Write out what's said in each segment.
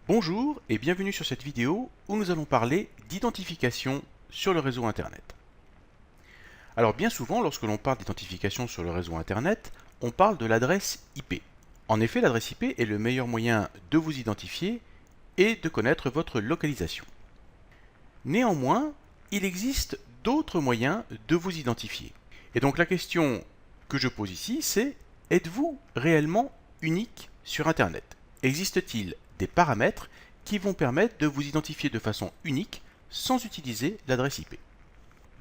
Bonjour et bienvenue sur cette vidéo où nous allons parler d'identification sur le réseau Internet. Alors bien souvent, lorsque l'on parle d'identification sur le réseau Internet, on parle de l'adresse IP. En effet, l'adresse IP est le meilleur moyen de vous identifier et de connaître votre localisation. Néanmoins, il existe d'autres moyens de vous identifier. Et donc la question que je pose ici, c'est: êtes-vous réellement unique sur Internet? Existe-t-il des paramètres qui vont permettre de vous identifier de façon unique sans utiliser l'adresse IP?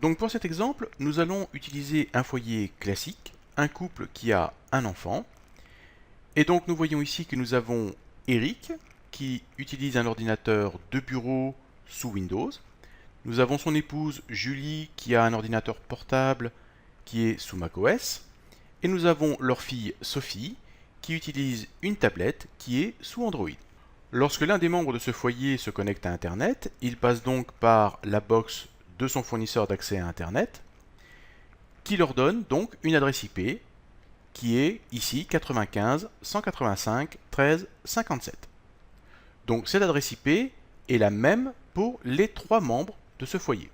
Donc pour cet exemple, nous allons utiliser un foyer classique, un couple qui a un enfant. Et donc nous voyons ici que nous avons Eric qui utilise un ordinateur de bureau sous Windows. Nous avons son épouse Julie qui a un ordinateur portable qui est sous macOS. Et nous avons leur fille Sophie qui utilise une tablette qui est sous Android. Lorsque l'un des membres de ce foyer se connecte à Internet, il passe donc par la box de son fournisseur d'accès à Internet, qui leur donne donc une adresse IP, qui est ici 95.185.13.57. Donc cette adresse IP est la même pour les trois membres de ce foyer.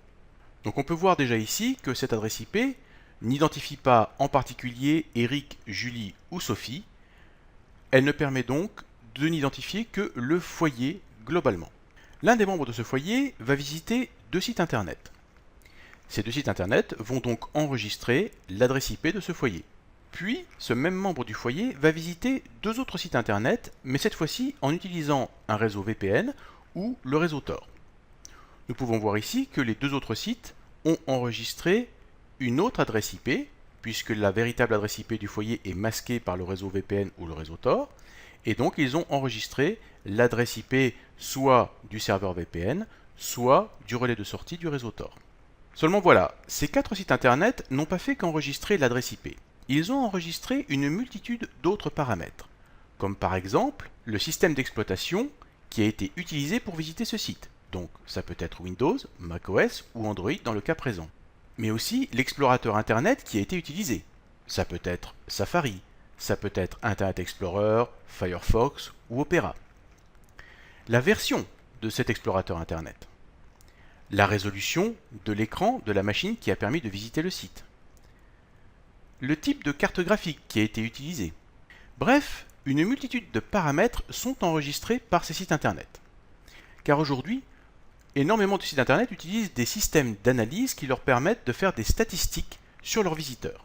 Donc on peut voir déjà ici que cette adresse IP n'identifie pas en particulier Eric, Julie ou Sophie. Elle ne permet donc de n'identifier que le foyer globalement. L'un des membres de ce foyer va visiter deux sites internet. Ces deux sites internet vont donc enregistrer l'adresse IP de ce foyer. Puis, ce même membre du foyer va visiter deux autres sites internet, mais cette fois-ci en utilisant un réseau VPN ou le réseau Tor. Nous pouvons voir ici que les deux autres sites ont enregistré une autre adresse IP, puisque la véritable adresse IP du foyer est masquée par le réseau VPN ou le réseau Tor, et donc ils ont enregistré l'adresse IP soit du serveur VPN, soit du relais de sortie du réseau Tor. Seulement voilà, ces quatre sites internet n'ont pas fait qu'enregistrer l'adresse IP. Ils ont enregistré une multitude d'autres paramètres, comme par exemple le système d'exploitation qui a été utilisé pour visiter ce site. Donc ça peut être Windows, macOS ou Android dans le cas présent. Mais aussi l'explorateur Internet qui a été utilisé. Ça peut être Safari, ça peut être Internet Explorer, Firefox ou Opera. La version de cet explorateur Internet. La résolution de l'écran de la machine qui a permis de visiter le site. Le type de carte graphique qui a été utilisé. Bref, une multitude de paramètres sont enregistrés par ces sites Internet. Car aujourd'hui, énormément de sites Internet utilisent des systèmes d'analyse qui leur permettent de faire des statistiques sur leurs visiteurs,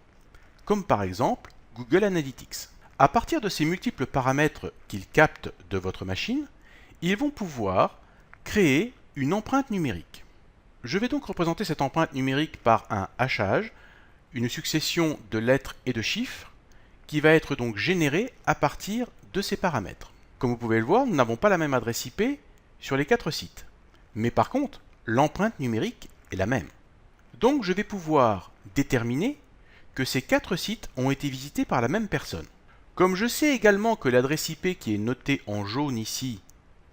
comme par exemple Google Analytics. À partir de ces multiples paramètres qu'ils captent de votre machine, ils vont pouvoir créer une empreinte numérique. Je vais donc représenter cette empreinte numérique par un hachage, une succession de lettres et de chiffres, qui va être donc générée à partir de ces paramètres. Comme vous pouvez le voir, nous n'avons pas la même adresse IP sur les quatre sites. Mais par contre, l'empreinte numérique est la même. Donc je vais pouvoir déterminer que ces quatre sites ont été visités par la même personne. Comme je sais également que l'adresse IP qui est notée en jaune ici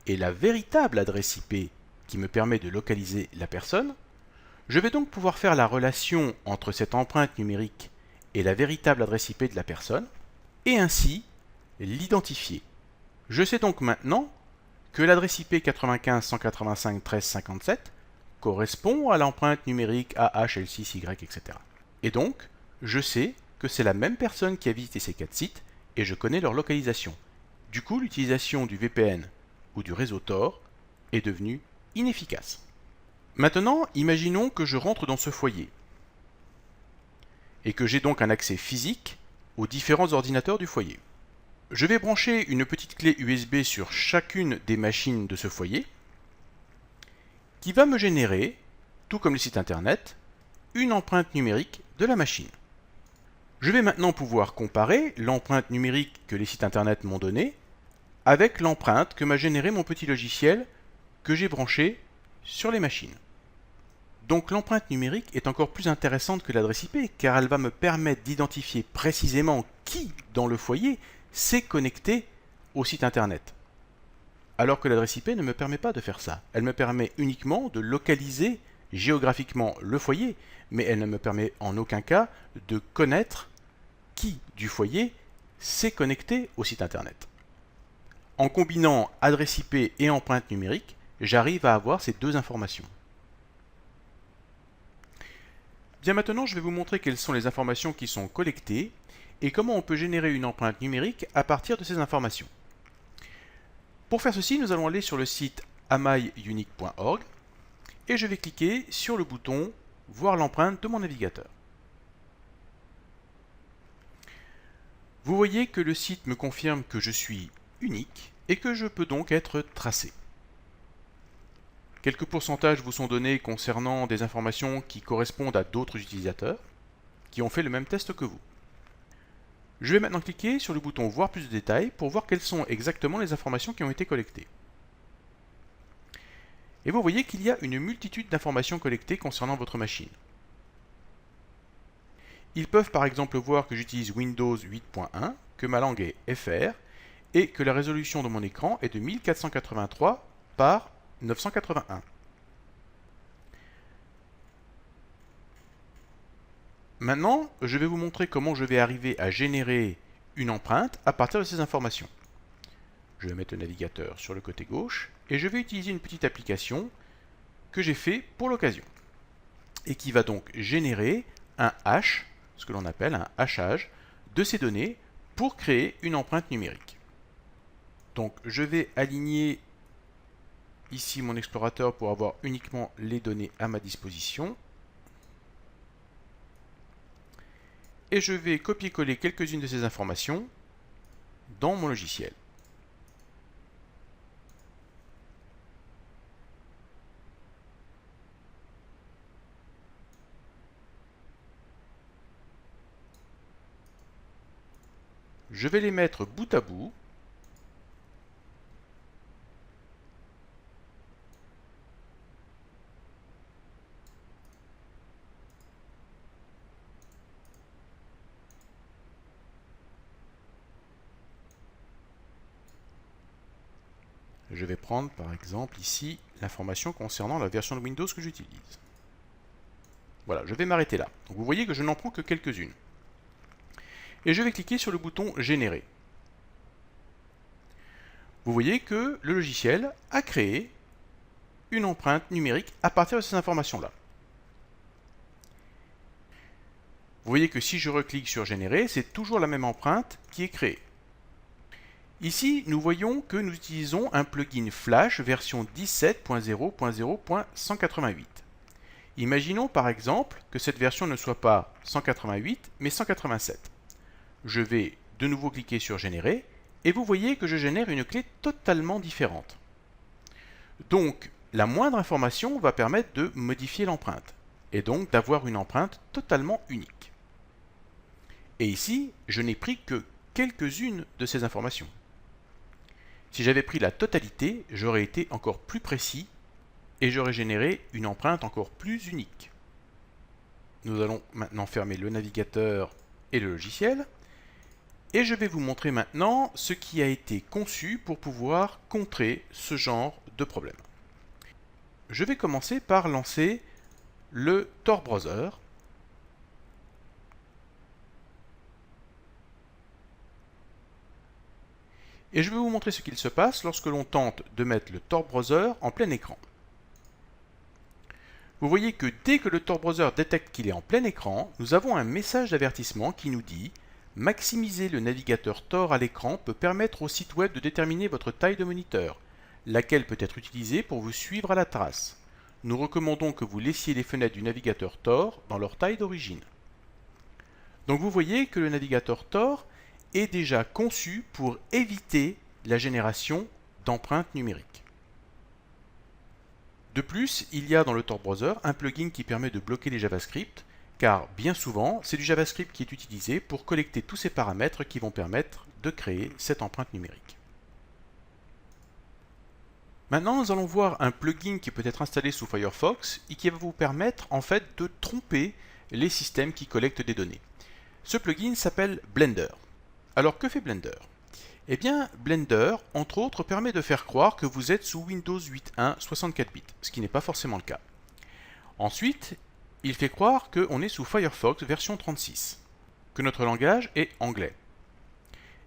est la véritable adresse IP qui me permet de localiser la personne, je vais donc pouvoir faire la relation entre cette empreinte numérique et la véritable adresse IP de la personne, et ainsi l'identifier. Je sais donc maintenant que l'adresse IP 95.185.13.57 correspond à l'empreinte numérique AHL6Y, etc. Et donc, je sais que c'est la même personne qui a visité ces quatre sites et je connais leur localisation. Du coup, l'utilisation du VPN ou du réseau Tor est devenue inefficace. Maintenant, imaginons que je rentre dans ce foyer et que j'ai donc un accès physique aux différents ordinateurs du foyer. Je vais brancher une petite clé USB sur chacune des machines de ce foyer qui va me générer, tout comme les sites internet, une empreinte numérique de la machine. Je vais maintenant pouvoir comparer l'empreinte numérique que les sites internet m'ont donnée avec l'empreinte que m'a générée mon petit logiciel que j'ai branché sur les machines. Donc l'empreinte numérique est encore plus intéressante que l'adresse IP car elle va me permettre d'identifier précisément qui dans le foyer s'est connecté au site internet. Alors que l'adresse IP ne me permet pas de faire ça. Elle me permet uniquement de localiser géographiquement le foyer, mais elle ne me permet en aucun cas de connaître qui du foyer s'est connecté au site internet. En combinant adresse IP et empreinte numérique, j'arrive à avoir ces deux informations. Bien maintenant, je vais vous montrer quelles sont les informations qui sont collectées et comment on peut générer une empreinte numérique à partir de ces informations. Pour faire ceci, nous allons aller sur le site amaiunique.org et je vais cliquer sur le bouton « Voir l'empreinte » de mon navigateur. Vous voyez que le site me confirme que je suis unique et que je peux donc être tracé. Quelques pourcentages vous sont donnés concernant des informations qui correspondent à d'autres utilisateurs qui ont fait le même test que vous. Je vais maintenant cliquer sur le bouton « Voir plus de détails » pour voir quelles sont exactement les informations qui ont été collectées. Et vous voyez qu'il y a une multitude d'informations collectées concernant votre machine. Ils peuvent par exemple voir que j'utilise Windows 8.1, que ma langue est FR et que la résolution de mon écran est de 1483 par 981. Maintenant, je vais vous montrer comment je vais arriver à générer une empreinte à partir de ces informations. Je vais mettre le navigateur sur le côté gauche et je vais utiliser une petite application que j'ai fait pour l'occasion et qui va donc générer un hash, ce que l'on appelle un hachage, de ces données pour créer une empreinte numérique. Donc je vais aligner ici mon explorateur pour avoir uniquement les données à ma disposition. Et je vais copier-coller quelques-unes de ces informations dans mon logiciel. Je vais les mettre bout à bout. Je vais prendre par exemple ici l'information concernant la version de Windows que j'utilise. Voilà, je vais m'arrêter là. Donc vous voyez que je n'en prends que quelques-unes. Et je vais cliquer sur le bouton Générer. Vous voyez que le logiciel a créé une empreinte numérique à partir de ces informations-là. Vous voyez que si je reclique sur Générer, c'est toujours la même empreinte qui est créée. Ici, nous voyons que nous utilisons un plugin Flash version 17.0.0.188. Imaginons par exemple que cette version ne soit pas 188, mais 187. Je vais de nouveau cliquer sur Générer, et vous voyez que je génère une clé totalement différente. Donc, la moindre information va permettre de modifier l'empreinte, et donc d'avoir une empreinte totalement unique. Et ici, je n'ai pris que quelques-unes de ces informations. Si j'avais pris la totalité, j'aurais été encore plus précis et j'aurais généré une empreinte encore plus unique. Nous allons maintenant fermer le navigateur et le logiciel. Et je vais vous montrer maintenant ce qui a été conçu pour pouvoir contrer ce genre de problème. Je vais commencer par lancer le Tor Browser. Et je vais vous montrer ce qu'il se passe lorsque l'on tente de mettre le Tor Browser en plein écran. Vous voyez que dès que le Tor Browser détecte qu'il est en plein écran, nous avons un message d'avertissement qui nous dit « Maximiser le navigateur Tor à l'écran peut permettre au site web de déterminer votre taille de moniteur, laquelle peut être utilisée pour vous suivre à la trace. Nous recommandons que vous laissiez les fenêtres du navigateur Tor dans leur taille d'origine. » Donc vous voyez que le navigateur Tor est déjà conçu pour éviter la génération d'empreintes numériques. De plus, il y a dans le Tor Browser un plugin qui permet de bloquer les JavaScript, car bien souvent, c'est du JavaScript qui est utilisé pour collecter tous ces paramètres qui vont permettre de créer cette empreinte numérique. Maintenant, nous allons voir un plugin qui peut être installé sous Firefox et qui va vous permettre en fait de tromper les systèmes qui collectent des données. Ce plugin s'appelle Blender. Alors que fait Blender? Eh bien, Blender, entre autres, permet de faire croire que vous êtes sous Windows 8.1 64 bits, ce qui n'est pas forcément le cas. Ensuite, il fait croire qu'on est sous Firefox version 36, que notre langage est anglais.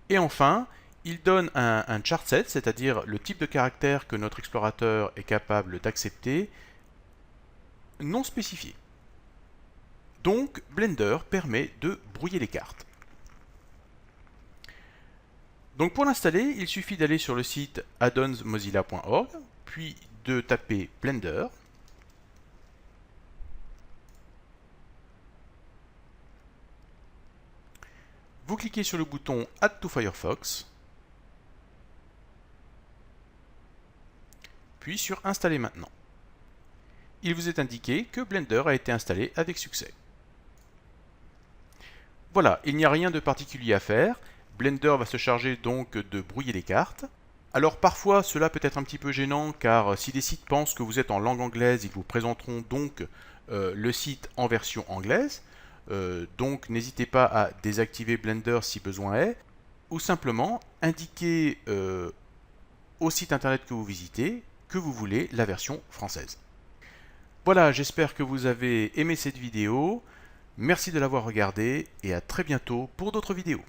Et enfin, il donne un chart set, c'est-à-dire le type de caractère que notre explorateur est capable d'accepter, non spécifié. Donc, Blender permet de brouiller les cartes. Donc pour l'installer, il suffit d'aller sur le site addonsmozilla.org, puis de taper Blender. Vous cliquez sur le bouton Add to Firefox, puis sur Installer maintenant. Il vous est indiqué que Blender a été installé avec succès. Voilà, il n'y a rien de particulier à faire. Blender va se charger donc de brouiller les cartes. Alors parfois cela peut être un petit peu gênant car si des sites pensent que vous êtes en langue anglaise, ils vous présenteront donc le site en version anglaise. Donc n'hésitez pas à désactiver Blender si besoin est, ou simplement indiquer au site internet que vous visitez que vous voulez la version française. Voilà, j'espère que vous avez aimé cette vidéo. Merci de l'avoir regardée et à très bientôt pour d'autres vidéos.